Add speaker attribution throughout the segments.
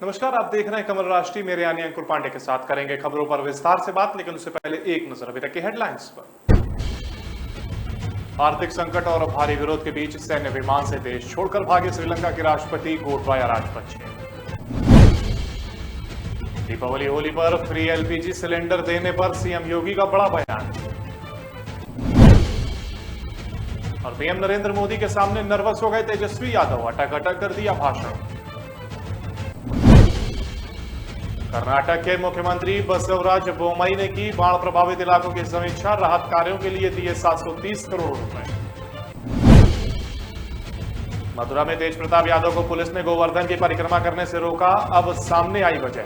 Speaker 1: नमस्कार, आप देख रहे हैं कमल राष्ट्रीय। मेरे यानी अंकुर पांडे के साथ करेंगे खबरों पर विस्तार से बात, लेकिन उससे पहले एक नजर अभी तक की हेडलाइंस पर। आर्थिक संकट और भारी विरोध के बीच सैन्य विमान से देश छोड़कर भागे श्रीलंका के राष्ट्रपति गोटबाया राजपक्षे। दीपावली होली पर फ्री एलपीजी सिलेंडर देने पर सीएम योगी का बड़ा बयान। और पीएम नरेंद्र मोदी के सामने नर्वस हो गए तेजस्वी यादव, अटक अटक कर दिया भाषण। कर्नाटक के मुख्यमंत्री बसवराज बोम्मई ने की बाढ़ प्रभावित इलाकों की समीक्षा, राहत कार्यों के लिए दिए 730 करोड़ रुपए। मथुरा में तेज प्रताप यादव को पुलिस ने गोवर्धन की परिक्रमा करने से रोका, अब सामने आई वजह।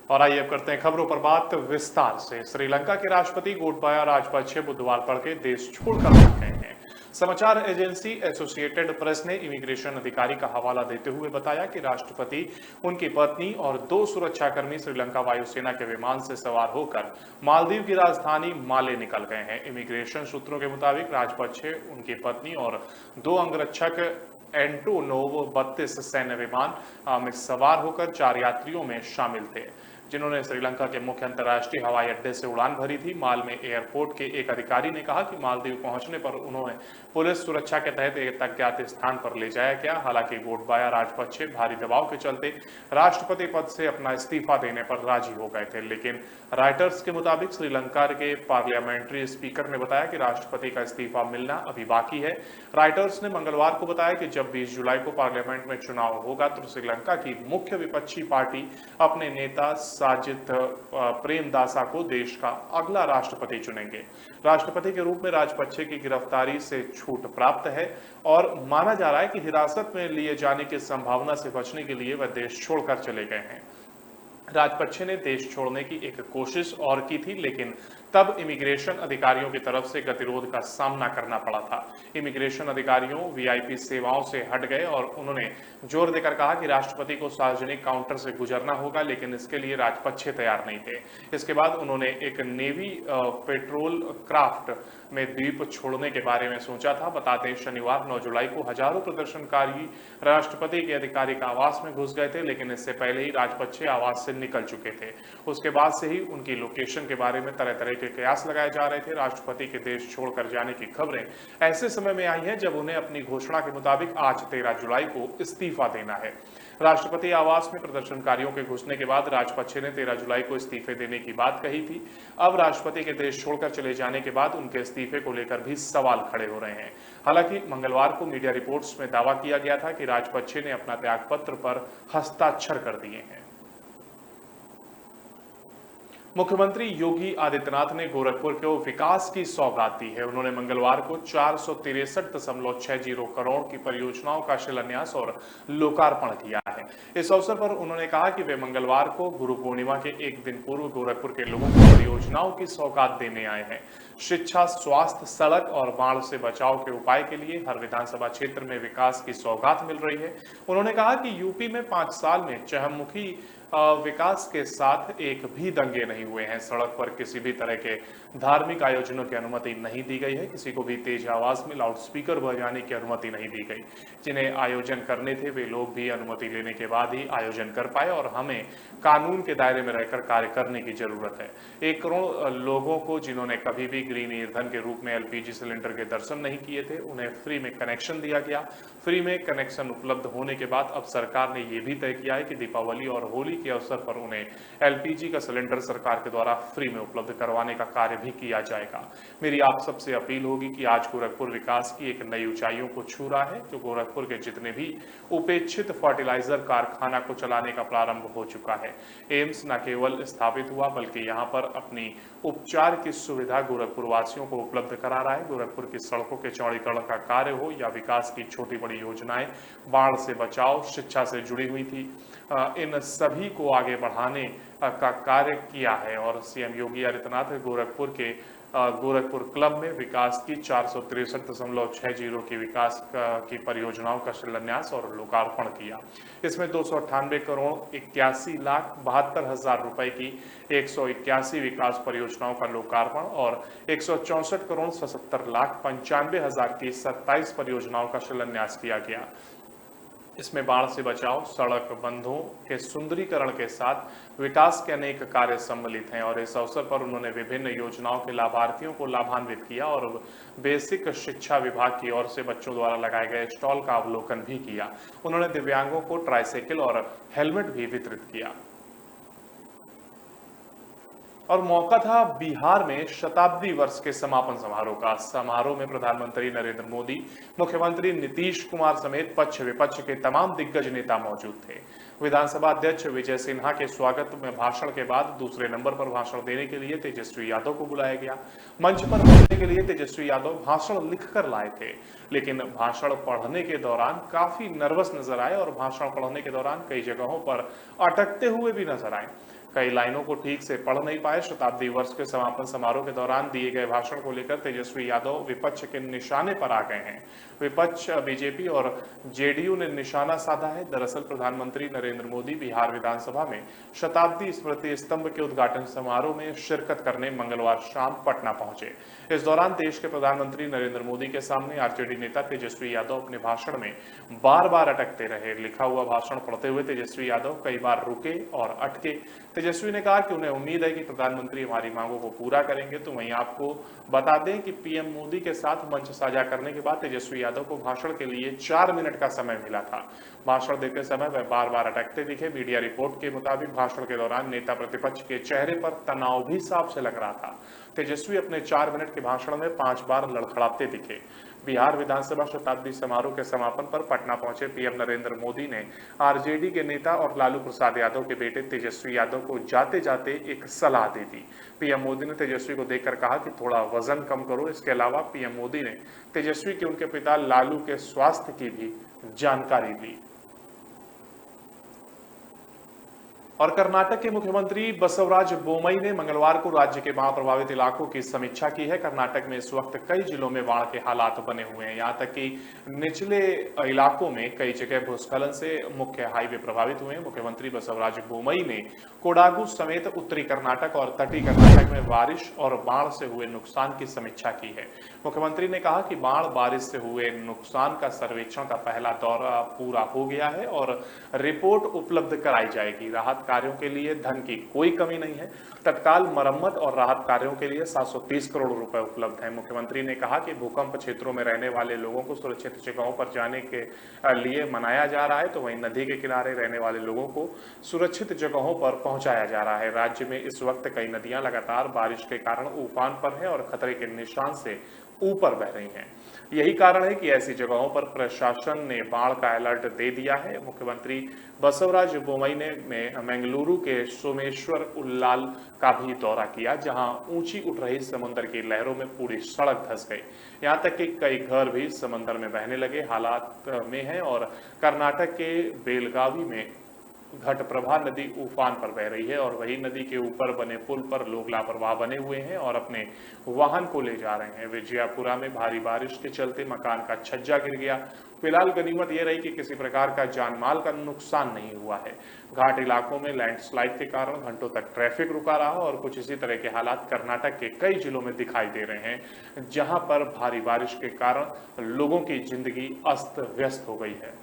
Speaker 1: और आइए अब करते हैं खबरों पर बात विस्तार से। श्रीलंका के राष्ट्रपति गोटबाया राजपक्षे बुधवार तड़के देश छोड़कर भाग गए हैं। समाचार एजेंसी एसोसिएटेड प्रेस ने इमिग्रेशन अधिकारी का हवाला देते हुए बताया कि राष्ट्रपति, उनकी पत्नी और 2 सुरक्षाकर्मी श्रीलंका वायुसेना के विमान से सवार होकर मालदीव की राजधानी माले निकल गए हैं। इमिग्रेशन सूत्रों के मुताबिक राजपक्षे, उनकी पत्नी और 2 अंगरक्षक एंटोनोव 32 सैन्य विमान में सवार होकर 4 यात्रियों में शामिल थे, जिन्होंने श्रीलंका के मुख्य अंतर्राष्ट्रीय हवाई अड्डे से उड़ान भरी थी। माल में एयरपोर्ट के एक अधिकारी ने कहा कि मालदीव पहुंचने पर उन्होंने पुलिस सुरक्षा के तहत एक अज्ञात स्थान पर ले जाया गया। हालांकि गोटबाया राजपक्षे भारी दबाव के चलते राष्ट्रपति पद से अपना इस्तीफा देने पर राजी हो गए थे, लेकिन रॉयटर्स के मुताबिक श्रीलंका के पार्लियामेंट्री स्पीकर ने बताया कि राष्ट्रपति का इस्तीफा मिलना अभी बाकी है। रॉयटर्स ने मंगलवार को बताया कि जब 20 जुलाई को पार्लियामेंट में चुनाव होगा तो श्रीलंका की मुख्य विपक्षी पार्टी अपने नेता साजिद प्रेमदासा को देश का अगला राष्ट्रपति चुनेंगे। राष्ट्रपति के रूप में राजपक्षे की गिरफ्तारी से छूट प्राप्त है और माना जा रहा है कि हिरासत में लिए जाने की संभावना से बचने के लिए वह देश छोड़कर चले गए हैं। राजपक्षे ने देश छोड़ने की एक कोशिश और की थी, लेकिन तब इमिग्रेशन अधिकारियों की तरफ से गतिरोध का सामना करना पड़ा था। इमिग्रेशन अधिकारियों वीआईपी सेवाओं से हट गए और उन्होंने जोर देकर कहा कि राष्ट्रपति को सार्वजनिक काउंटर से गुजरना होगा, लेकिन इसके लिए राजपक्षे तैयार नहीं थे। इसके बाद उन्होंने एक नेवी पेट्रोल क्राफ्ट में द्वीप छोड़ने के बारे में सोचा था। बता दें, शनिवार 9 जुलाई को हजारों प्रदर्शनकारी राष्ट्रपति के आधिकारिक आवास में घुस गए थे, लेकिन इससे पहले ही राजपक्षे आवास से निकल चुके थे। उसके बाद से ही उनकी लोकेशन के बारे में तरह तरह के कयास लगाए जा रहे थे। राष्ट्रपति के देश छोड़कर जाने की खबरें ऐसे समय में आई हैं जब उन्हें अपनी घोषणा के मुताबिक आज 13 जुलाई को इस्तीफा देना है। राष्ट्रपति आवास में प्रदर्शनकारियों के घुसने के बाद राजपक्षे ने 13 जुलाई को इस्तीफे देने की बात कही थी। अब राष्ट्रपति के देश छोड़कर चले जाने के बाद उनके इस्तीफे को लेकर भी सवाल खड़े हो रहे हैं। हालांकि मंगलवार को मीडिया रिपोर्ट्स में दावा किया गया था कि राजपक्षे ने अपना त्यागपत्र पर हस्ताक्षर कर दिए हैं। मुख्यमंत्री योगी आदित्यनाथ ने गोरखपुर को विकास की सौगात दी है। उन्होंने मंगलवार को 463.60 करोड़ की परियोजनाओं का शिलान्यास और लोकार्पण किया है। इस अवसर पर उन्होंने कहा कि वे मंगलवार को गुरु पूर्णिमा के एक दिन पूर्व गोरखपुर के लोगों को परियोजनाओं की सौगात देने आए हैं। शिक्षा, स्वास्थ्य, सड़क और बाढ़ से बचाव के उपाय के लिए हर विधानसभा क्षेत्र में विकास की सौगात मिल रही है। उन्होंने कहा कि यूपी में 5 साल में चहुमुखी विकास के साथ एक भी दंगे नहीं हुए हैं। सड़क पर किसी भी तरह के धार्मिक आयोजनों की अनुमति नहीं दी गई है। किसी को भी तेज आवाज में लाउडस्पीकर बजाने की अनुमति नहीं दी गई। जिन्हें आयोजन करने थे वे लोग भी अनुमति लेने के बाद ही आयोजन कर पाए और हमें कानून के दायरे में रहकर कार्य करने की जरूरत है। 1 करोड़ लोगों को जिन्होंने कभी भी ग्रीन ईंधन के रूप में एलपीजी सिलेंडर के दर्शन नहीं किए थे, उन्हें फ्री में कनेक्शन दिया गया। फ्री में कनेक्शन उपलब्ध होने के बाद अब सरकार ने यह भी तय किया है कि दीपावली और होली के अवसर पर उन्हें एलपीजी का सिलेंडर सरकार के द्वारा फ्री में उपलब्ध करवाने का कार्य भी किया जाएगा। मेरी आप सबसे अपील होगी कि आज गोरखपुर विकास की एक नई ऊंचाइयों को छू रहा है। जो गोरखपुर के जितने भी उपेक्षित फर्टिलाइजर कारखाना को चलाने का प्रारंभ हो चुका है। एम्स न केवल स्थापित हुआ बल्कि यहाँ पर अपनी उपचार की सुविधा गोरखपुर वासियों को उपलब्ध करा रहा है। गोरखपुर की सड़कों के चौड़ीकरण का कार्य हो या विकास की छोटी बड़ी योजनाएं, बाढ़ से बचाव, शिक्षा से जुड़ी हुई थी, इन सभी को आगे बढ़ाने का कार्य किया है। और सीएम योगी आदित्यनाथ गोरखपुर क्लब में विकास की 463.60 की विकास की परियोजनाओं का शिलान्यास और लोकार्पण किया। इसमें 298 करोड़ 81,72,000 रुपए की 181 विकास परियोजनाओं का लोकार्पण और 164 करोड़ 77,95,000 की 27 परियोजनाओं का शिलान्यास किया गया। इसमें बाढ़ से बचाव, सड़क बंधों के सुंदरीकरण के साथ विकास के अनेक कार्य सम्मिलित हैं और इस अवसर पर उन्होंने विभिन्न योजनाओं के लाभार्थियों को लाभान्वित किया और बेसिक शिक्षा विभाग की ओर से बच्चों द्वारा लगाए गए स्टॉल का अवलोकन भी किया। उन्होंने दिव्यांगों को ट्राइसाइकिल और हेलमेट भी वितरित किया। और मौका था बिहार में शताब्दी वर्ष के समापन समारोह का। समारोह में प्रधानमंत्री नरेंद्र मोदी, मुख्यमंत्री नीतीश कुमार समेत पक्ष विपक्ष के तमाम दिग्गज नेता मौजूद थे। विधानसभा अध्यक्ष विजय सिन्हा के स्वागत में भाषण के बाद दूसरे नंबर पर भाषण देने के लिए तेजस्वी यादव को बुलाया गया। मंच पर बोलने के लिए तेजस्वी यादव भाषण लिखकर लाए थे, लेकिन भाषण पढ़ने के दौरान काफी नर्वस नजर आए और भाषण पढ़ने के दौरान कई जगहों पर अटकते हुए भी नजर आए। कई लाइनों को ठीक से पढ़ नहीं पाए। शताब्दी वर्ष के समापन समारोह के दौरान दिए गए भाषण को लेकर तेजस्वी यादव विपक्ष के निशाने पर आ गए हैं। विपक्ष बीजेपी और जेडीयू ने निशाना साधा है। दरअसल प्रधानमंत्री नरेंद्र मोदी बिहार विधानसभा में शताब्दी स्मृति स्तंभ के उद्घाटन समारोह में शिरकत करने मंगलवार शाम पटना पहुंचे। इस दौरान देश के प्रधानमंत्री नरेंद्र मोदी के सामने आरजेडी नेता तेजस्वी यादव अपने भाषण में बार बार अटकते रहे। लिखा हुआ भाषण पढ़ते हुए तेजस्वी यादव कई बार रुके और अटके। तेजस्वी ने कहा कि उन्हें उम्मीद है कि प्रधानमंत्री हमारी मांगों को पूरा करेंगे। तो वहीं आपको बता दें कि पीएम मोदी के साथ मंच साझा करने के बाद तेजस्वी यादव को भाषण के लिए 4 मिनट का समय मिला था। भाषण देते समय वह बार बार अटकते दिखे। मीडिया रिपोर्ट के मुताबिक भाषण के दौरान नेता प्रतिपक्ष के चेहरे पर तनाव भी साफ से लग रहा था। तेजस्वी अपने 4 मिनट के भाषण में 5 बार लड़खड़ाते दिखे। बिहार विधानसभा शताब्दी समारोह के समापन पर पटना पहुंचे पीएम नरेंद्र मोदी ने आरजेडी के नेता और लालू प्रसाद यादव के बेटे तेजस्वी यादव को जाते जाते एक सलाह दे दी। पीएम मोदी ने तेजस्वी को देखकर कहा कि थोड़ा वजन कम करो। इसके अलावा पीएम मोदी ने तेजस्वी के उनके पिता लालू के स्वास्थ्य की भी जानकारी दी। और कर्नाटक के मुख्यमंत्री बसवराज बोमई ने मंगलवार को राज्य के बाढ़ प्रभावित इलाकों की समीक्षा की है। कर्नाटक में इस वक्त कई जिलों में बाढ़ के हालात बने हुए हैं। यहां तक कि निचले इलाकों में कई जगह भूस्खलन से मुख्य हाईवे प्रभावित हुए हैं। मुख्यमंत्री बसवराज बोमई ने कोडागु समेत उत्तरी कर्नाटक और तटीय कर्नाटक में बारिश और बाढ़ से हुए नुकसान की समीक्षा की है। मुख्यमंत्री ने कहा कि बाढ़ बारिश से हुए नुकसान का सर्वेक्षण का पहला दौरा पूरा हो गया है और रिपोर्ट उपलब्ध कराई जाएगी। राहत कार्यों के लिए धन की कोई कमी नहीं है। तत्काल मरम्मत और राहत कार्यों के लिए 730 करोड़ रुपए उपलब्ध हैं। मुख्यमंत्री ने कहा कि भूकंप क्षेत्रों में रहने वाले लोगों को सुरक्षित जगहों पर जाने के लिए मनाया जा रहा है, तो वहीं नदी के किनारे रहने वाले लोगों को सुरक्षित जगहों पर पहुंचाया जा रहा है। राज्य में इस वक्त कई नदियां लगातार बारिश के कारण उफान पर है और खतरे के निशान से ऊपर बह रही हैं। यही कारण है कि ऐसी जगहों पर प्रशासन ने बाढ़ का अलर्ट दे दिया है। मुख्यमंत्री बसवराज बोमई ने मंगलुरु के सोमेश्वर उल्लाल का भी दौरा किया, जहां ऊंची उठ रही समुद्र की लहरों में पूरी सड़क धंस गई। यहां तक कि कई घर भी समंदर में बहने लगे हालात में हैं और कर्नाटक के बेलगावी में घटप्रभा नदी उफान पर बह रही है और वही नदी के ऊपर बने पुल पर लोग लापरवाह बने हुए हैं और अपने वाहन को ले जा रहे हैं। विजयपुरा में भारी बारिश के चलते मकान का छज्जा गिर गया। फिलहाल गनीमत यह रही कि किसी प्रकार का जानमाल का नुकसान नहीं हुआ है। घाट इलाकों में लैंडस्लाइड के कारण घंटों तक ट्रैफिक रुका रहा और कुछ इसी तरह के हालात कर्नाटक के कई जिलों में दिखाई दे रहे हैं, जहां पर भारी बारिश के कारण लोगों की जिंदगी अस्त व्यस्त हो गई है।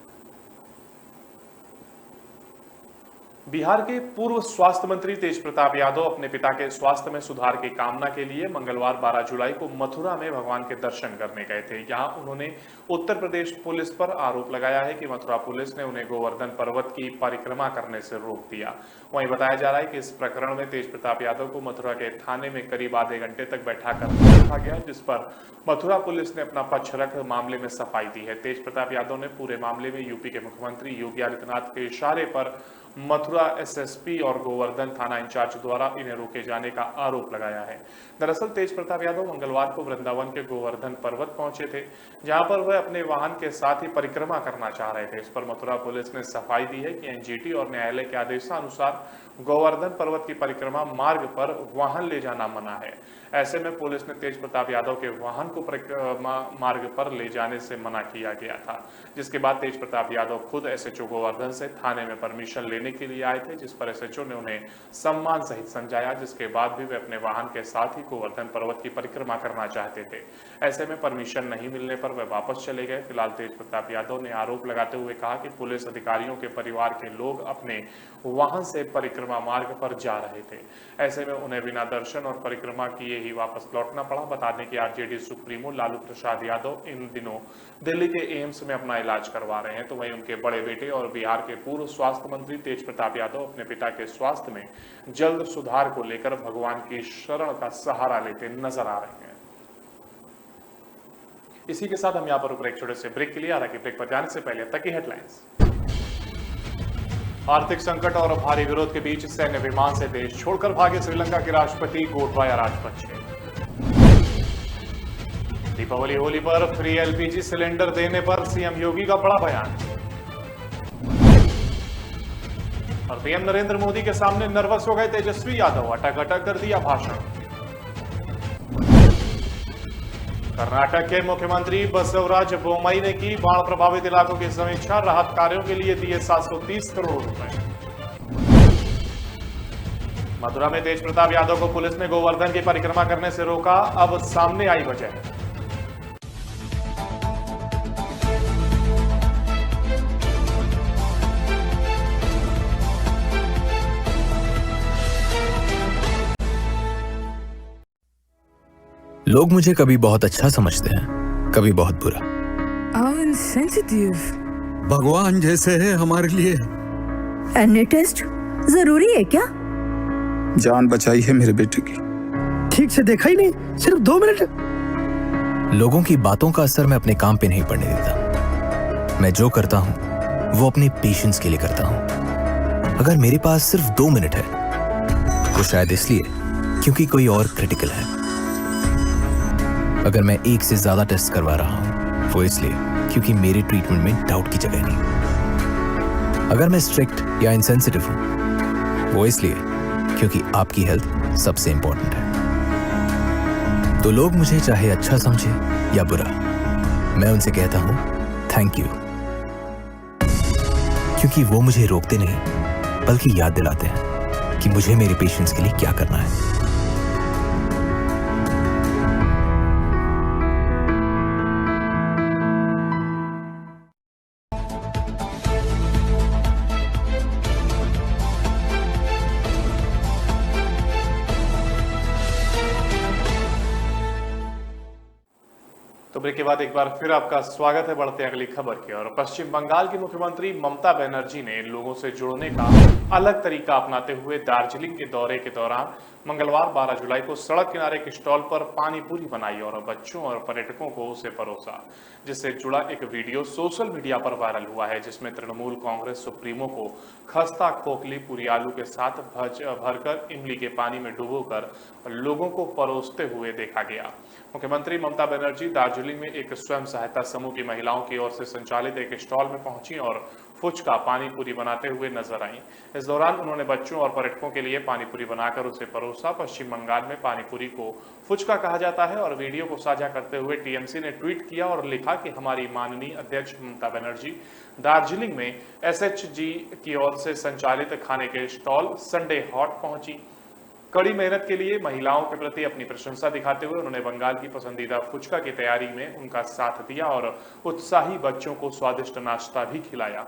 Speaker 1: बिहार के पूर्व स्वास्थ्य मंत्री तेज प्रताप यादव अपने पिता के स्वास्थ्य में सुधार की कामना के लिए मंगलवार 12 जुलाई को मथुरा में भगवान के दर्शन करने गए थे। यहां उन्होंने उत्तर प्रदेश पुलिस पर आरोप लगाया है कि मथुरा पुलिस ने उन्हें गोवर्धन पर्वत की परिक्रमा करने से रोक दिया। वहीं बताया जा रहा है कि इस प्रकरण में तेज प्रताप यादव को मथुरा के थाने में करीब आधे घंटे तक बैठा कर रखा गया, जिस पर मथुरा पुलिस ने अपना पक्ष रख मामले में सफाई दी है। तेज प्रताप यादव ने पूरे मामले में यूपी के मुख्यमंत्री योगी आदित्यनाथ के इशारे पर मथुरा एसएसपी और गोवर्धन थाना इंचार्ज द्वारा इन्हें रोके जाने का आरोप लगाया है। दरअसल तेज प्रताप यादव मंगलवार को वृंदावन के गोवर्धन पर्वत पहुंचे थे, जहां पर वह अपने वाहन के साथ ही परिक्रमा करना चाह रहे थे। इस पर मथुरा पुलिस ने सफाई दी है कि एनजीटी और न्यायालय के आदेशानुसार गोवर्धन पर्वत की परिक्रमा मार्ग पर वाहन ले जाना मना है। ऐसे में पुलिस ने तेज प्रताप यादव के वाहन को परिक्रमा मार्ग पर ले जाने से मना किया गया था, जिसके बाद तेज प्रताप यादव खुद एसएचओ गोवर्धन से थाने में परमिशन लेने लेने के लिए आए थे, जिस पर एसएचओ ने उन्हें सम्मान सहित समझाया, जिसके बाद भी वे अपने वाहन के साथ ही गोवर्धन पर्वत की परिक्रमा करना चाहते थे। ऐसे में परमिशन नहीं मिलने पर वे वापस चले गए। फिलहाल तेज प्रताप यादव ने आरोप लगाते हुए कहा कि पुलिस अधिकारियों के परिवार के लोग अपने वाहन से परिक्रमा मार्ग पर जा रहे थे, ऐसे में उन्हें बिना दर्शन और परिक्रमा किए ही वापस लौटना पड़ा। बता दें कि आरजेडी सुप्रीमो लालू प्रसाद यादव इन दिनों दिल्ली के एम्स में अपना इलाज करवा रहे हैं, तो वहीं उनके बड़े बेटे और बिहार के पूर्व स्वास्थ्य मंत्री तेज प्रताप यादव अपने पिता के स्वास्थ्य में जल्द सुधार को लेकर भगवान की शरण का सहारा लेते नजर आ रहे हैं। इसी के साथ हम यहाँ पर एक छोटे से ब्रेक के लिए हालांकि ब्रेक पर जाने से पहले अब तक की हेडलाइंस। आर्थिक संकट और भारी विरोध के बीच सैन्य विमान से देश छोड़कर भागे श्रीलंका के राष्ट्रपति गोटबाया राजपक्षे। दीपावली होली पर फ्री एलपीजी सिलेंडर देने पर सीएम योगी का बड़ा बयान। और पीएम नरेंद्र मोदी के सामने नर्वस हो गए तेजस्वी यादव, अटक अटक कर दिया भाषण। कर्नाटक के मुख्यमंत्री बसवराज बोम्मई ने की बाढ़ प्रभावित इलाकों की समीक्षा, राहत कार्यों के लिए दिए 730 करोड़ रुपए। मथुरा में तेज प्रताप यादव को पुलिस ने गोवर्धन की परिक्रमा करने से रोका, अब सामने आई वजह।
Speaker 2: लोग मुझे कभी बहुत अच्छा समझते हैं, कभी बहुत बुरा।
Speaker 3: भगवान जैसे है हमारे लिए।
Speaker 4: एनी टेस्ट जरूरी है क्या?
Speaker 3: जान बचाई है मेरे बेटे की।
Speaker 5: ठीक से देखा ही नहीं, सिर्फ 2 मिनट।
Speaker 2: लोगों की बातों का असर मैं अपने काम पे नहीं पड़ने देता। मैं जो करता हूं वो अपने पेशेंस के लिए करता हूं। अगर मेरे पास सिर्फ 2 मिनट है तो शायद इसलिए क्योंकि कोई और क्रिटिकल है। अगर मैं 1 से ज्यादा टेस्ट करवा रहा हूं वो इसलिए क्योंकि मेरे ट्रीटमेंट में डाउट की जगह नहीं। अगर मैं स्ट्रिक्ट या इनसेंसिटिव हूं वो इसलिए क्योंकि आपकी हेल्थ सबसे इंपॉर्टेंट है। तो लोग मुझे चाहे अच्छा समझे या बुरा, मैं उनसे कहता हूं थैंक यू, क्योंकि वो मुझे रोकते नहीं बल्कि याद दिलाते हैं कि मुझे मेरे पेशेंट्स के लिए क्या करना है।
Speaker 1: तो ब्रेक के बाद एक बार फिर आपका स्वागत है। बढ़ते हैं अगली खबर की ओर। पश्चिम बंगाल की मुख्यमंत्री ममता बनर्जी ने लोगों से जुड़ने का अलग तरीका अपनाते हुए दार्जिलिंग के दौरे के दौरान मंगलवार 12 जुलाई को सड़क किनारे एक स्टॉल पर पानी पूरी बनाई और बच्चों और पर्यटकों को उसे परोसा, जिससे जुड़ा एक वीडियो सोशल मीडिया पर वायरल हुआ है, जिसमें तृणमूल कांग्रेस सुप्रीमो को खस्ता खोखली पूरी आलू के साथ भरकर इमली के पानी में डुबोकर लोगों को परोसते हुए देखा गया। मुख्यमंत्री ममता बनर्जी दार्जिलिंग में एक स्वयं सहायता समूह की महिलाओं की ओर से संचालित एक स्टॉल में पहुंची और फुचका पानी पूरी बनाते हुए नजर आई। इस दौरान उन्होंने बच्चों और पर्यटकों के लिए पानी पूरी बनाकर उसे परोसा। पश्चिम बंगाल में पानी पूरी को फुचका कहा जाता है और वीडियो को साझा करते हुए टीएमसी ने ट्वीट किया और लिखा कि हमारी माननीय अध्यक्ष ममता बनर्जी दार्जिलिंग में एसएचजी की ओर से संचालित खाने के स्टॉल संडे हॉट पहुंची। कड़ी मेहनत के लिए महिलाओं के प्रति अपनी प्रशंसा दिखाते हुए उन्होंने बंगाल की पसंदीदा फुचका की तैयारी में उनका साथ दिया और उत्साही बच्चों को स्वादिष्ट नाश्ता भी खिलाया।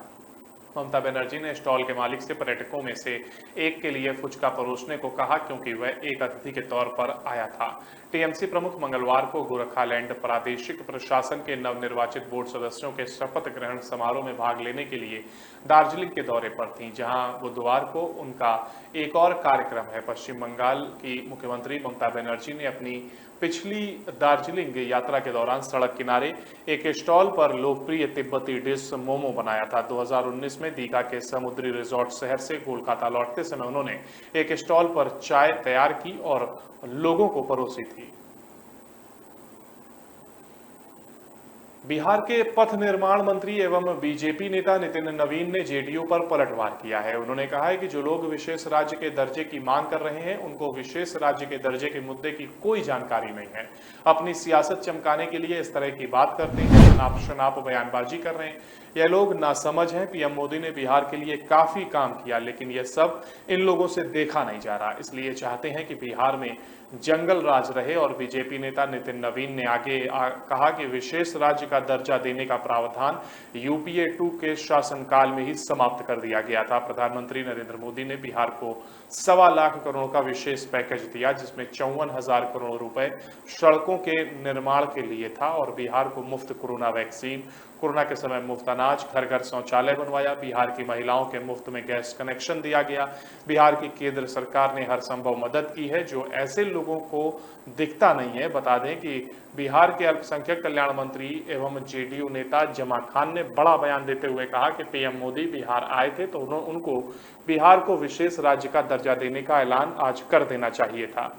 Speaker 1: ममता बनर्जी ने स्टॉल के मालिक से पर्यटकों में से एक के लिए फुचका परोसने को कहा, क्योंकि वह एक अतिथि के तौर पर आया था। टीएमसी प्रमुख मंगलवार को गोरखालैंड प्रादेशिक प्रशासन के नवनिर्वाचित बोर्ड सदस्यों के शपथ ग्रहण समारोह में भाग लेने के लिए दार्जिलिंग के दौरे पर थीं, जहां बुधवार को उनका एक और कार्यक्रम है। पश्चिम बंगाल की मुख्यमंत्री ममता बनर्जी ने अपनी पिछली दार्जिलिंग यात्रा के दौरान सड़क किनारे एक स्टॉल पर लोकप्रिय तिब्बती डिश मोमो बनाया था। 2019 में दीघा के समुद्री रिजॉर्ट शहर से कोलकाता लौटते समय उन्होंने एक स्टॉल पर चाय तैयार की और लोगों को परोसी थी। बिहार के पथ निर्माण मंत्री एवं बीजेपी नेता नितिन नवीन ने जेडीयू पर पलटवार किया है। उन्होंने कहा है कि जो लोग विशेष राज्य के दर्जे की मांग कर रहे हैं उनको विशेष राज्य के दर्जे के मुद्दे की कोई जानकारी नहीं है, अपनी सियासत चमकाने के लिए इस तरह की बात करते हैं, नाप शनाप बयानबाजी कर रहे हैं। यह लोग नासमझ हैं। पीएम मोदी ने बिहार के लिए काफी काम किया, लेकिन यह सब इन लोगों से देखा नहीं जा रहा। इसलिए चाहते हैं कि बिहार में जंगल राज रहे। और बीजेपी नेता नितिन नवीन ने कहा कि विशेष राज्य का दर्जा देने का प्रावधान यूपीए 2 के शासनकाल में ही समाप्त कर दिया गया था। प्रधानमंत्री नरेंद्र मोदी ने बिहार को 1.25 लाख करोड़ का विशेष पैकेज दिया, जिसमें 54,000 करोड़ रुपए सड़कों के निर्माण के लिए था और बिहार को मुफ्त कोरोना वैक्सीन, कोरोना के समय मुफ्त अनाज, घर घर शौचालय बनवाया। बिहार की महिलाओं के मुफ्त में गैस कनेक्शन दिया गया। बिहार की केंद्र सरकार ने हर संभव मदद की है, जो ऐसे लोगों को दिखता नहीं है। बता दें कि बिहार के अल्पसंख्यक कल्याण मंत्री एवं जेडीयू नेता जमा खान ने बड़ा बयान देते हुए कहा कि पीएम मोदी बिहार आए थे तो उनको बिहार को विशेष राज्य का दर्जा देने का ऐलान आज कर देना चाहिए था।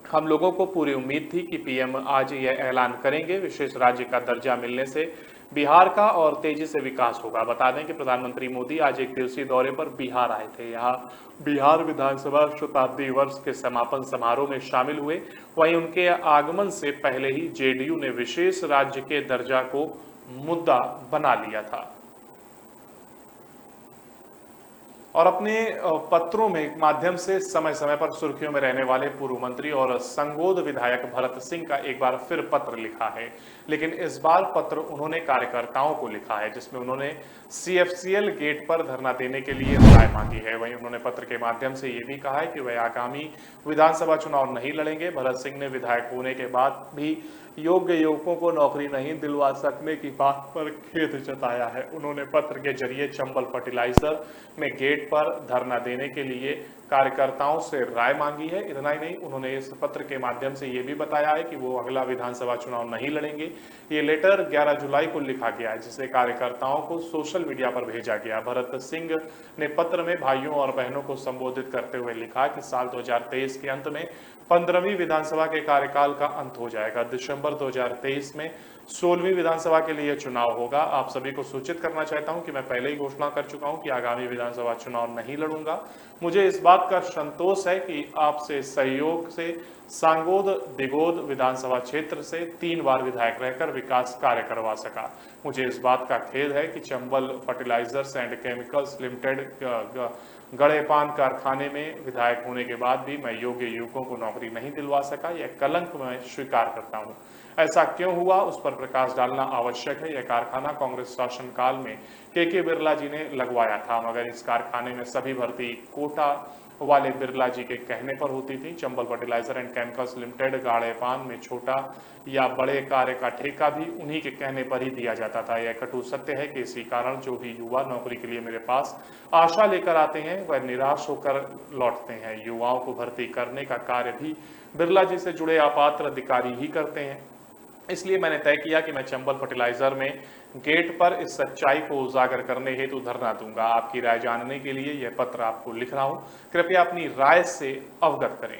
Speaker 1: हम लोगों को पूरी उम्मीद थी कि पीएम आज यह ऐलान करेंगे। विशेष राज्य का दर्जा मिलने से बिहार का और तेजी से विकास होगा। बता दें कि प्रधानमंत्री मोदी आज एक दिवसीय दौरे पर बिहार आए थे। यहाँ बिहार विधानसभा शताब्दी वर्ष के समापन समारोह में शामिल हुए। वहीं उनके आगमन से पहले ही जेडीयू ने विशेष राज्य के दर्जा को मुद्दा बना लिया था और अपने पत्रों में माध्यम से समय समय पर सुर्खियों में रहने वाले पूर्व मंत्री और संगोद विधायक भरत सिंह का एक बार फिर पत्र लिखा है। लेकिन इस बार पत्र उन्होंने कार्यकर्ताओं को लिखा है, जिसमें उन्होंने सीएफसीएल गेट पर धरना देने के लिए राय मांगी है। वहीं उन्होंने पत्र के माध्यम से ये भी कहा है कि वह आगामी विधानसभा चुनाव नहीं लड़ेंगे। भरत सिंह ने विधायक होने के बाद भी योग्य युवकों को नौकरी नहीं दिलवा सकने की बात पर खेद जताया है। उन्होंने पत्र के जरिए चंबल फर्टिलाइजर में गेट पर धरना देने के लिए कार्यकर्ताओं से राय मांगी है। इतना ही नहीं, उन्होंने इस पत्र के माध्यम से ये भी बताया है कि वो अगला विधानसभा चुनाव नहीं लड़ेंगे। ये लेटर 11 जुलाई को लिखा गया है, जिसे कार्यकर्ताओं को सोशल मीडिया पर भेजा गया। भरत सिंह ने पत्र में भाइयों और बहनों को संबोधित करते हुए लिखा कि साल 2023 के अंत में 15वीं विधानसभा के कार्यकाल का अंत हो जाएगा। दिसंबर 2023 में 16वीं विधानसभा के लिए चुनाव होगा। आप सभी को सूचित करना चाहता हूं कि मैं पहले ही घोषणा कर चुका हूं कि आगामी विधानसभा चुनाव नहीं लड़ूंगा। मुझे इस बात का संतोष है कि आपसे सहयोग से सांगोद दिगोद विधानसभा क्षेत्र से 3 बार विधायक रहकर विकास कार्य करवा सका। मुझे इस बात का खेद है कि Chambal fertilisers and chemicals limited Gadepan कारखाने में विधायक होने के बाद भी मैं योग्य युवकों को नौकरी नहीं दिलवा सका। यह कलंक मैं स्वीकार करता हूं। ऐसा क्यों हुआ, उस पर प्रकाश डालना आवश्यक है। यह कारखाना कांग्रेस शासनकाल में के बिरला जी ने लगवाया था, मगर इस कारखाने में सभी भर्ती कोटा वाले बिरला जी के कहने पर होती थी। Chambal fertiliser and chemicals limited Gadepan में छोटा या बड़े कार्य का ठेका भी उन्हीं के कहने पर ही दिया जाता था। यह कटु सत्य है कि इसी कारण जो भी युवा नौकरी के लिए मेरे पास आशा लेकर आते हैं वह निराश होकर लौटते हैं। युवाओं को भर्ती करने का कार्य भी बिरला जी से जुड़े अपात्र अधिकारी ही करते हैं। इसलिए मैंने तय किया कि मैं चंबल फर्टिलाइजर में गेट पर इस सच्चाई को उजागर करने हेतु धरना दूंगा। आपकी राय जानने के लिए यह पत्र आपको लिख रहा हूं। कृपया अपनी राय से अवगत करें।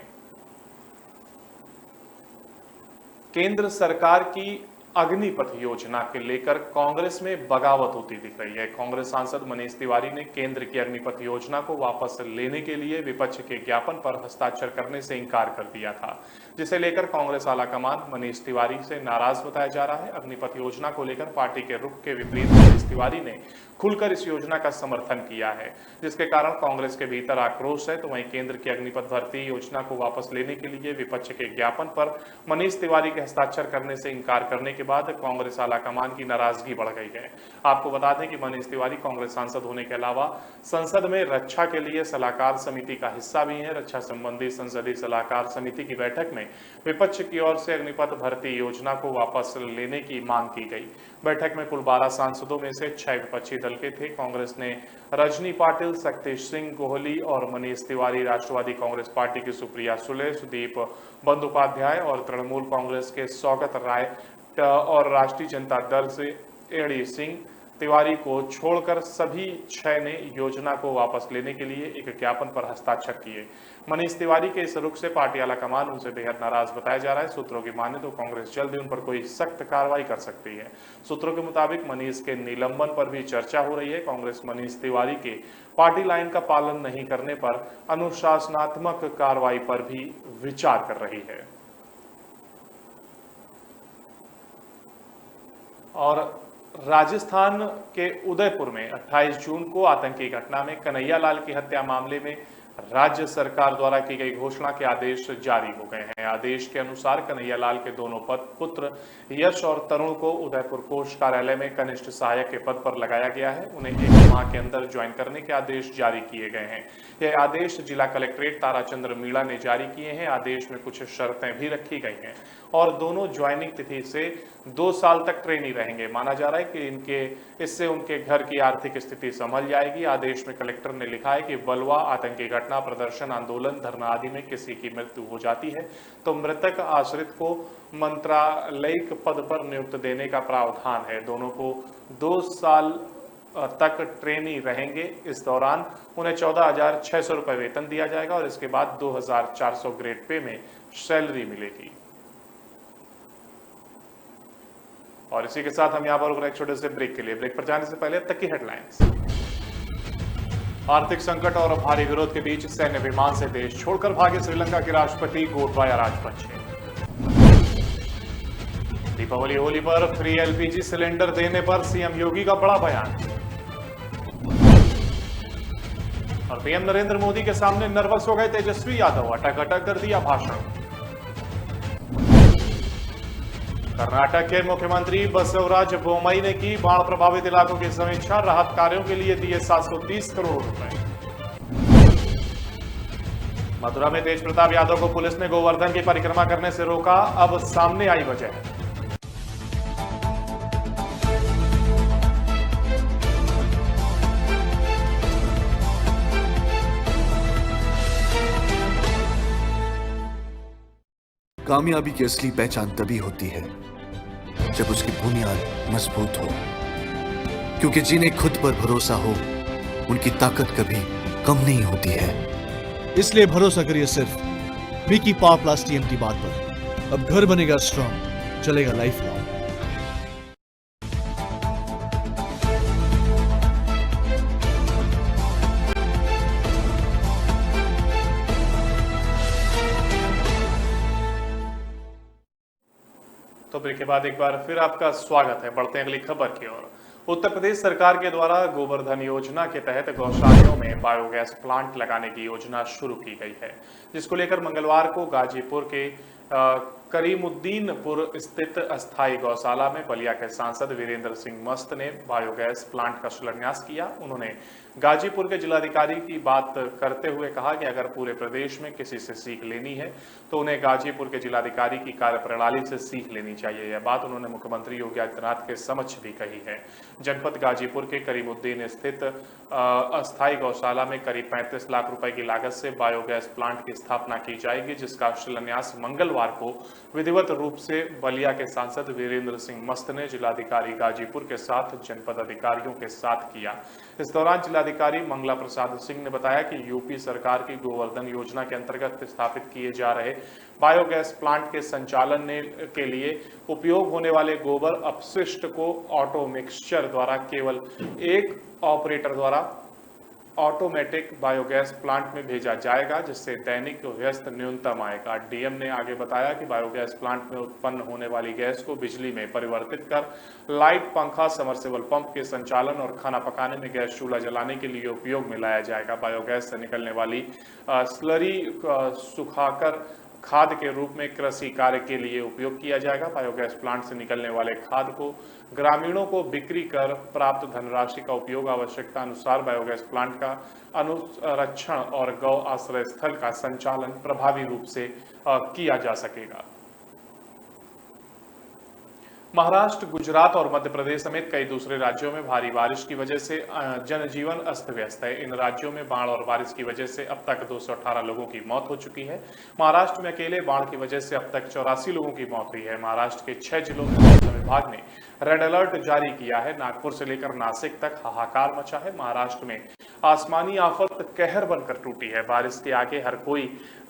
Speaker 1: केंद्र सरकार की अग्निपथ योजना के लेकर कांग्रेस में बगावत होती दिख रही है। कांग्रेस सांसद मनीष तिवारी ने केंद्र की अग्निपथ योजना को वापस लेने के लिए विपक्ष के ज्ञापन पर हस्ताक्षर करने से इनकार कर दिया था, जिसे लेकर कांग्रेस आलाकमान मनीष तिवारी से नाराज बताया जा रहा है। अग्निपथ योजना को लेकर पार्टी के रुख के विपरीत मनीष तिवारी ने खुलकर इस योजना का समर्थन किया है, जिसके कारण कांग्रेस के भीतर आक्रोश है। तो वहीं केंद्र की अग्निपथ भर्ती योजना को वापस लेने के लिए विपक्ष के ज्ञापन पर मनीष तिवारी के हस्ताक्षर करने से इनकार करने के बाद कांग्रेस आलाकमान की नाराजगी बढ़ गई है। आपको बता दें कि मनीष तिवारी कांग्रेस सांसद होने के अलावा संसद में रक्षा के लिए सलाहकार समिति का हिस्सा भी है। रक्षा संबंधी संसदीय सलाहकार समिति की बैठक में विपक्ष की ओर से अग्निपथ भर्ती योजना को वापस लेने की मांग की गई। बैठक में कुल 12 सांसदों में से 6 विपक्षी दल के थे। कांग्रेस ने रजनी पाटिल, शक्ति सिंह गोहली और मनीष तिवारी, राष्ट्रवादी कांग्रेस पार्टी की सुप्रिया सुले, सुदीप बंदोपाध्याय और तृणमूल कांग्रेस के सौगत राय और राष्ट्रीय जनता दल से एडी सिंह तिवारी को छोड़कर सभी 6 ने योजना को वापस लेने के लिए एक ज्ञापन पर हस्ताक्षर किए। मनीष तिवारी के इस रुख से पार्टी आलाकमान उनसे बेहद नाराज बताया जा रहा है। सूत्रों की माने तो कांग्रेस जल्द ही उन पर कोई सख्त कार्रवाई कर सकती है। सूत्रों के मुताबिक मनीष के निलंबन पर भी चर्चा हो रही है। कांग्रेस मनीष तिवारी के पार्टी लाइन का पालन नहीं करने पर अनुशासनात्मक कार्रवाई पर भी विचार कर रही है। और राजस्थान के उदयपुर में 28 जून को आतंकी घटना में कन्हैया लाल की हत्या मामले में राज्य सरकार द्वारा की गई घोषणा के आदेश जारी हो गए हैं। आदेश के अनुसार कन्हैया लाल के दोनों पुत्र यश और तरुण को उदयपुर कोष कार्यालय में कनिष्ठ सहायक के पद पर लगाया गया है। उन्हें 1 माह के अंदर ज्वाइन करने के आदेश जारी किए गए हैं। यह आदेश जिला कलेक्ट्रेट ताराचंद्र मीणा ने जारी किए हैं। आदेश में कुछ शर्तें भी रखी गई हैं और दोनों ज्वाइनिंग तिथि से 2 साल तक ट्रेनी रहेंगे। माना जा रहा है कि इससे उनके घर की आर्थिक स्थिति संभल जाएगी। आदेश में कलेक्टर ने लिखा है कि बलवा, आतंकी घटना, प्रदर्शन, आंदोलन, धरना आदि में किसी की मृत्यु हो जाती है तो मृतक आश्रित को मंत्रालयिक पद पर नियुक्त देने का प्रावधान है। दोनों को 2 साल तक ट्रेनी रहेंगे। इस दौरान उन्हें 14,600 रुपए वेतन दिया जाएगा और इसके बाद 2,400 ग्रेड पे में सैलरी मिलेगी। और इसी के साथ हम यहां पर एक छोटे से ब्रेक के लिए, ब्रेक पर जाने से पहले अब तक की हेडलाइंस। आर्थिक संकट और भारी विरोध के बीच सैन्य विमान से देश छोड़कर भागे श्रीलंका के राष्ट्रपति गोटबाया राजपक्षे। दीपावली होली पर फ्री एलपीजी सिलेंडर देने पर सीएम योगी का बड़ा बयान। और पीएम नरेंद्र मोदी के सामने नर्वस हो गए तेजस्वी यादव, अटक अटक कर दिया भाषण। कर्नाटक के मुख्यमंत्री बसवराज बोम्मई ने की बाढ़ प्रभावित इलाकों की समीक्षा, राहत कार्यों के लिए दिए 730 करोड़ रुपए। मथुरा में तेज प्रताप यादव को पुलिस ने गोवर्धन की परिक्रमा करने से रोका, अब सामने आई वजह।
Speaker 6: कामयाबी की असली पहचान तभी होती है जब उसकी बुनियाद मजबूत हो, क्योंकि जिन्हें खुद पर भरोसा हो उनकी ताकत कभी कम नहीं होती है।
Speaker 7: इसलिए भरोसा करिए सिर्फ विकी पावर प्लस टीएमटी बात पर। अब घर बनेगा स्ट्रॉन्ग, चलेगा लाइफ लॉन्ग।
Speaker 1: तो ब्रेक के बाद एक बार फिर आपका स्वागत है। बढ़ते हैं अगली खबर की ओर। उत्तर प्रदेश सरकार के द्वारा गोवर्धन योजना के तहत गौशालाओं में बायोगैस प्लांट लगाने की योजना शुरू की गई है, जिसको लेकर मंगलवार को गाजीपुर के करीमुद्दीनपुर स्थित अस्थायी गौशाला में बलिया के सांसद वीरेंद्र सिंह मस्त ने बायोगैस प्लांट का शिलान्यास किया। उन्होंने गाजीपुर के जिलाधिकारी की बात करते हुए कहा कि अगर पूरे प्रदेश में किसी से सीख लेनी है तो उन्हें गाजीपुर के जिलाधिकारी की कार्यप्रणाली से सीख लेनी चाहिए। यह बात उन्होंने मुख्यमंत्री योगी आदित्यनाथ के समक्ष भी कही है। जनपद गाजीपुर के करीमुद्दीन स्थित अस्थायी गौशाला में करीब 35 लाख रुपए की लागत से बायोगैस प्लांट की स्थापना की जाएगी, जिसका शिलान्यास मंगलवार को विधिवत रूप से बलिया के सांसद वीरेंद्र सिंह मस्त ने जिलाधिकारी गाजीपुर के साथ जनपद अधिकारियों के साथ किया। इस दौरान जिलाधिकारी मंगला प्रसाद सिंह ने बताया कि यूपी सरकार की गोवर्धन योजना के अंतर्गत स्थापित किए जा रहे बायोगैस प्लांट के संचालन के लिए उपयोग होने वाले गोबर अपशिष्ट को ऑटो मिक्सचर द्वारा केवल एक ऑपरेटर द्वारा ऑटोमेटिक बायोगैस प्लांट में भेजा जाएगा, जिससे दैनिक व्यस्त न्यूनतम आएगा। डीएम ने आगे बताया कि बायोगैस प्लांट में उत्पन्न होने वाली गैस को बिजली में परिवर्तित कर लाइट, पंखा, समरसेबल पंप के संचालन और खाना पकाने में गैस चूल्हा जलाने के लिए उपयोग में लाया जाएगा। बायोगैस से निकलने वाली स्लरी सुखाकर खाद के रूप में कृषि कार्य के लिए उपयोग किया जाएगा। बायोगैस प्लांट से निकलने वाले खाद को ग्रामीणों को बिक्री कर प्राप्त धनराशि का उपयोग आवश्यकता अनुसार बायोगैस प्लांट का अनुरक्षण और गौ आश्रय स्थल का संचालन प्रभावी रूप से किया जा सकेगा। महाराष्ट्र, गुजरात और मध्य प्रदेश समेत कई दूसरे राज्यों में भारी बारिश की वजह से जनजीवन अस्त व्यस्त है। इन राज्यों में बाढ़ और बारिश की वजह से अब तक 218 लोगों की मौत हो चुकी है। महाराष्ट्र में अकेले बाढ़ की वजह से अब तक 84 लोगों की मौत हुई है। महाराष्ट्र के 6 जिलों में मौसम विभाग ने रेड अलर्ट जारी किया है। नागपुर से लेकर नासिक तक हाहाकार मचा है। महाराष्ट्र में आसमानी आफत कहर बनकर टूटी है। बारिश के आगे हर कोई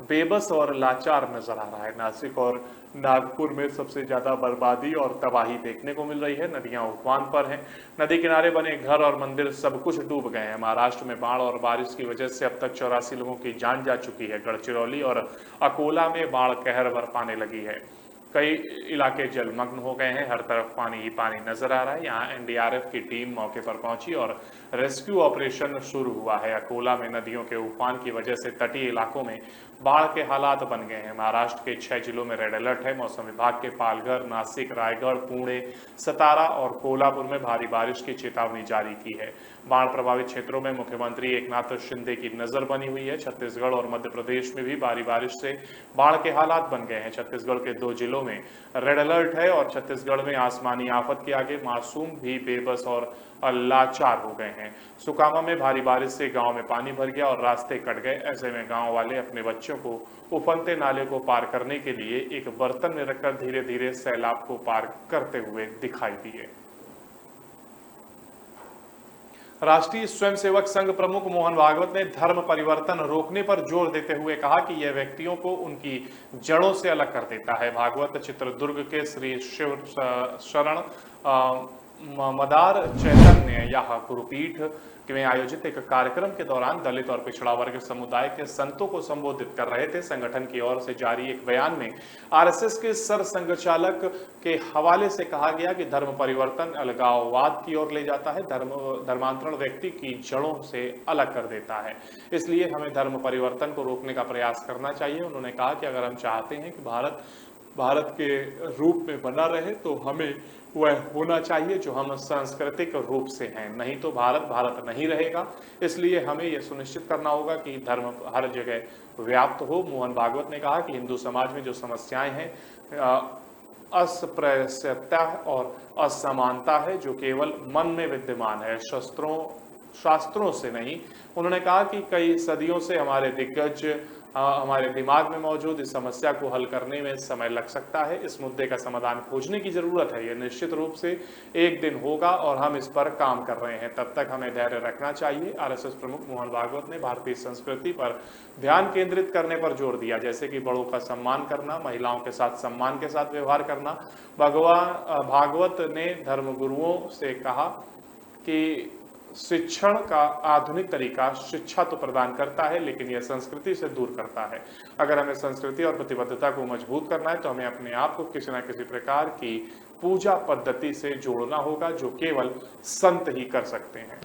Speaker 1: बेबस और लाचार नजर आ रहा है। नासिक और नागपुर में सबसे ज्यादा बर्बादी और तबाही देखने को मिल रही है। नदियां उफान पर हैं। नदी किनारे बने घर और मंदिर सब कुछ डूब गए हैं। महाराष्ट्र में बाढ़ और बारिश की वजह से अब तक 84 लोगों की जान जा चुकी है। गढ़चिरौली और अकोला में बाढ़ कहर बरपाने लगी है। कई इलाके जलमग्न हो गए हैं, हर तरफ पानी ही पानी नजर आ रहा है। यहाँ एनडीआरएफ की टीम मौके पर पहुंची और रेस्क्यू ऑपरेशन शुरू हुआ है। अकोला में नदियों के उफान की वजह से तटीय इलाकों में बाढ़ के हालात बन गए हैं। महाराष्ट्र के 6 जिलों में रेड अलर्ट है। मौसम विभाग के पालघर, नासिक, रायगढ़, पुणे, सतारा और कोल्हापुर में भारी बारिश की चेतावनी जारी की है। बाढ़ प्रभावित क्षेत्रों में मुख्यमंत्री एकनाथ शिंदे की नजर बनी हुई है। छत्तीसगढ़ और मध्य प्रदेश में भी भारी बारिश से बाढ़ के हालात बन गए हैं। छत्तीसगढ़ के 2 जिलों में रेड अलर्ट है और छत्तीसगढ़ में आसमानी आफत के आगे मासूम भी बेबस और लाचार हो गए हैं। सुकामा में भारी बारिश से गांव में पानी भर गया और रास्ते कट गए। ऐसे में गांव वाले अपने बच्चों को उफनते नाले को पार करने के लिए एक बर्तन में रखकर धीरे धीरे सैलाब को पार करते हुए दिखाई दिए। राष्ट्रीय स्वयंसेवक संघ प्रमुख मोहन भागवत ने धर्म परिवर्तन रोकने पर जोर देते हुए कहा कि यह व्यक्तियों को उनकी जड़ों से अलग कर देता है। भागवत चित्रदुर्ग के श्री शिव शरण मदार चैतन्य यह गुरुपीठ में आयोजित एक कार्यक्रम के दौरान दलित और पिछड़ा वर्ग समुदाय के संतों को संबोधित कर रहे थे। संगठन की ओर से जारी एक बयान में आरएसएस के सर संघचालक के हवाले से कहा गया कि धर्म परिवर्तन अलगाववाद की ओर ले जाता है। धर्मांतरण व्यक्ति की जड़ों से अलग कर देता है, इसलिए हमें धर्म परिवर्तन को रोकने का प्रयास करना चाहिए। उन्होंने कहा कि अगर हम चाहते हैं कि भारत के रूप में बना रहे तो हमें वह होना चाहिए जो हम सांस्कृतिक रूप से हैं, नहीं तो भारत नहीं रहेगा। इसलिए हमें यह सुनिश्चित करना होगा कि धर्म हर जगह व्याप्त हो। मोहन भागवत ने कहा कि हिंदू समाज में जो समस्याएं हैं अस्पृश्यता और असमानता है जो केवल मन में विद्यमान है, शास्त्रों से नहीं। उन्होंने कहा कि कई सदियों से हमारे दिग्गज हमारे दिमाग में मौजूद इस समस्या को हल करने में समय लग सकता है। इस मुद्दे का समाधान खोजने की जरूरत है। यह निश्चित रूप से एक दिन होगा और हम इस पर काम कर रहे हैं। तब तक हमें धैर्य रखना चाहिए। आरएसएस प्रमुख मोहन भागवत ने भारतीय संस्कृति पर ध्यान केंद्रित करने पर जोर दिया, जैसे कि बड़ों का सम्मान करना, महिलाओं के साथ सम्मान के साथ व्यवहार करना। भगवान भागवत ने धर्मगुरुओं से कहा कि शिक्षण का आधुनिक तरीका शिक्षा तो प्रदान करता है लेकिन यह संस्कृति से दूर करता है। अगर हमें संस्कृति और प्रतिबद्धता को मजबूत करना है तो हमें अपने आप को किसी न किसी प्रकार की पूजा पद्धति से जोड़ना होगा जो केवल संत ही कर सकते हैं।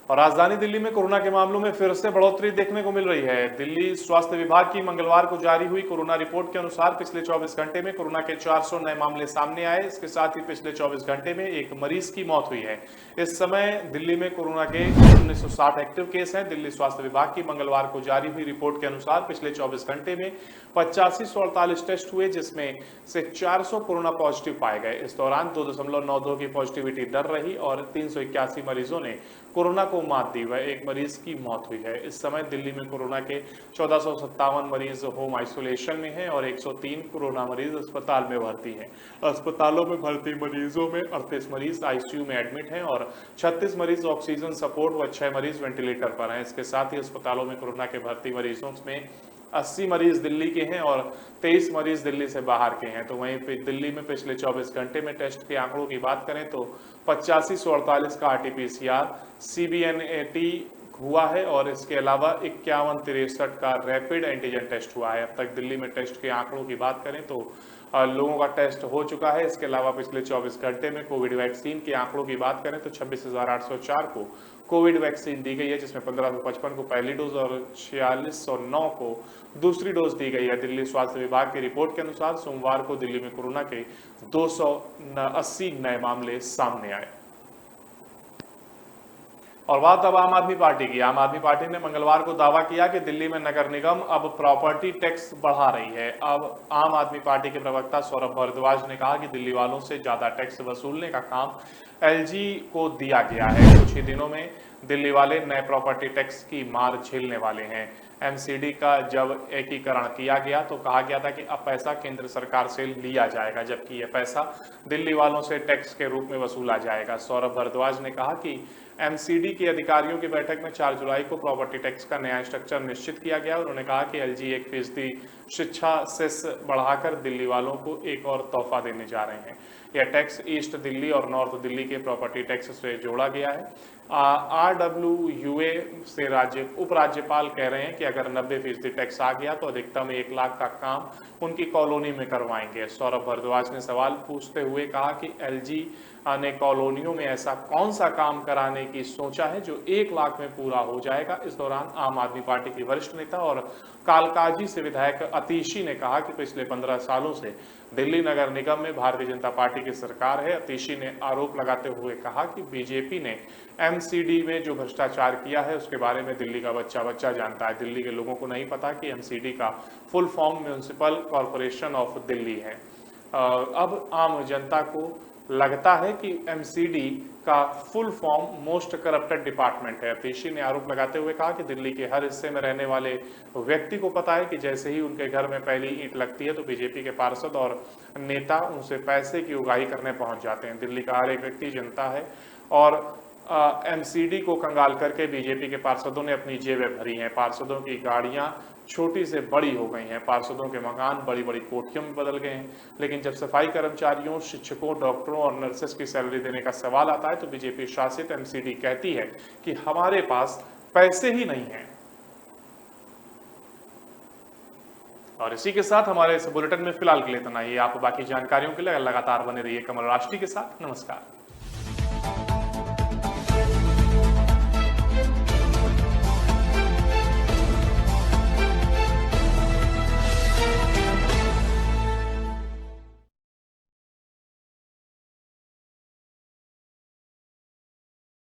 Speaker 1: और राजधानी दिल्ली में कोरोना के मामलों में फिर से बढ़ोतरी देखने को मिल रही है। दिल्ली स्वास्थ्य विभाग की मंगलवार को जारी हुई कोरोना रिपोर्ट के अनुसार पिछले 24 घंटे में कोरोना के 400 नए मामले सामने आए। इसके साथ ही पिछले 24 घंटे में एक मरीज की मौत हुई है। इस समय दिल्ली में कोरोना के 1960 एक्टिव केस हैं। दिल्ली स्वास्थ्य विभाग की मंगलवार को जारी हुई रिपोर्ट के अनुसार पिछले 24 घंटे में 8548 टेस्ट हुए, जिसमें से 400 कोरोना पॉजिटिव पाए गए। इस दौरान 2.92 की पॉजिटिविटी दर रही और 381 मरीजों ने कोरोना को मात दी। वह एक मरीज की मौत हुई है। इस समय दिल्ली में कोरोना के 1457 मरीज होम आइसोलेशन में हैं और 103 कोरोना मरीज अस्पताल में भर्ती हैं। अस्पतालों में भर्ती मरीजों में 38 मरीज आईसीयू में एडमिट हैं और 36 मरीज ऑक्सीजन सपोर्ट व 6 मरीज वेंटिलेटर पर हैं। इसके साथ ही अस्पतालों में कोरोना के भर्ती मरीजों में 80 मरीज दिल्ली के हैं और 23 मरीज दिल्ली से बाहर के हैं। तो वहीं पे दिल्ली में पिछले 24 घंटे में टेस्ट के आंकड़ों की बात करें तो 8548 का आरटीपीसीआर सीबीएनएटी हुआ है और इसके अलावा 5163 का रैपिड एंटीजन टेस्ट हुआ है। अब तक दिल्ली में टेस्ट के आंकड़ों की बात करें तो लोगों का टेस्ट हो चुका है। इसके अलावा पिछले 24 घंटे में कोविड वैक्सीन के आंकड़ों की बात करें तो 26,804 को कोविड वैक्सीन दी गई है, जिसमें 1555 को पहली डोज और 4609 को दूसरी डोज दी गई है। दिल्ली स्वास्थ्य विभाग की रिपोर्ट के अनुसार सोमवार को दिल्ली में कोरोना के 280 नए मामले सामने आए। और बात अब आम आदमी पार्टी की। आम आदमी पार्टी ने मंगलवार को दावा किया कि दिल्ली में नगर निगम अब प्रॉपर्टी टैक्स बढ़ा रही है। अब आम आदमी पार्टी के प्रवक्ता सौरभ भारद्वाज ने कहा कि दिल्ली वालों से ज्यादा टैक्स वसूलने का काम एलजी को दिया गया है। कुछ ही दिनों में दिल्ली वाले नए प्रॉपर्टी टैक्स की मार झेलने वाले हैं। एमसीडी का जब एकीकरण किया गया तो कहा गया था कि अब पैसा केंद्र सरकार से लिया जाएगा, जबकि यह पैसा दिल्ली वालों से टैक्स के रूप में वसूला जाएगा। सौरभ भारद्वाज ने कहा कि एमसीडी के अधिकारियों की बैठक में 4 जुलाई को प्रॉपर्टी टैक्स का नया स्ट्रक्चर निश्चित किया गया। उन्होंने कहा कि एलजी 1% शिक्षा सेस बढ़ाकर दिल्ली वालों को एक और तोहफा देने जा रहे हैं। यह टैक्स ईस्ट दिल्ली और नॉर्थ दिल्ली के प्रॉपर्टी टैक्स से जोड़ा गया है। RWUA से उपराज्यपाल कह रहे हैं कि अगर 90% टैक्स आ गया तो अधिकतम 1 लाख का काम उनकी कॉलोनी में करवाएंगे। सौरभ भारद्वाज ने सवाल पूछते हुए कहा कि एलजी ने कॉलोनियों में ऐसा कौन सा काम कराने की सोचा है जो 1 लाख में पूरा हो जाएगा। इस दौरान आम आदमी पार्टी के वरिष्ठ नेता और कालकाजी से विधायक अतीशी ने कहा कि पिछले 15 सालों से दिल्ली नगर निगम में भारतीय जनता पार्टी की सरकार है। अतीशी ने आरोप लगाते हुए कहा कि बीजेपी ने एमसीडी में जो भ्रष्टाचार किया है उसके बारे में दिल्ली का बच्चा बच्चा जानता है। दिल्ली के लोगों को नहीं पता कि एमसीडी का full form municipal corporation of Delhi है। अब आम जनता को लगता है कि एमसीडी का full form most corrupted department है। अतीशी ने आरोप लगाते हुए कहा कि दिल्ली के हर हिस्से में रहने वाले व्यक्ति को पता है कि जैसे ही उनके घर में पहली ईंट लगती है तो बीजेपी के पार्षद और नेता उनसे पैसे की उगाही करने पहुंच जाते हैं। दिल्ली का हर एक व्यक्ति जनता है और एमसीडी को कंगाल करके बीजेपी के पार्षदों ने अपनी जेबें भरी हैं। पार्षदों की गाड़ियां छोटी से बड़ी हो गई हैं, पार्षदों के मकान बड़ी बड़ी कोठियों में बदल गए हैं। लेकिन जब सफाई कर्मचारियों, शिक्षकों, डॉक्टरों और नर्सेस की सैलरी देने का सवाल आता है तो बीजेपी शासित एमसीडी कहती है कि हमारे पास पैसे ही नहीं हैं। और इसी के साथ हमारे इस बुलेटिन में फिलहाल के लिए इतना ही। आप बाकी जानकारियों के लिए लगातार बने रहिए कमल राष्ट्रीय के साथ। नमस्कार।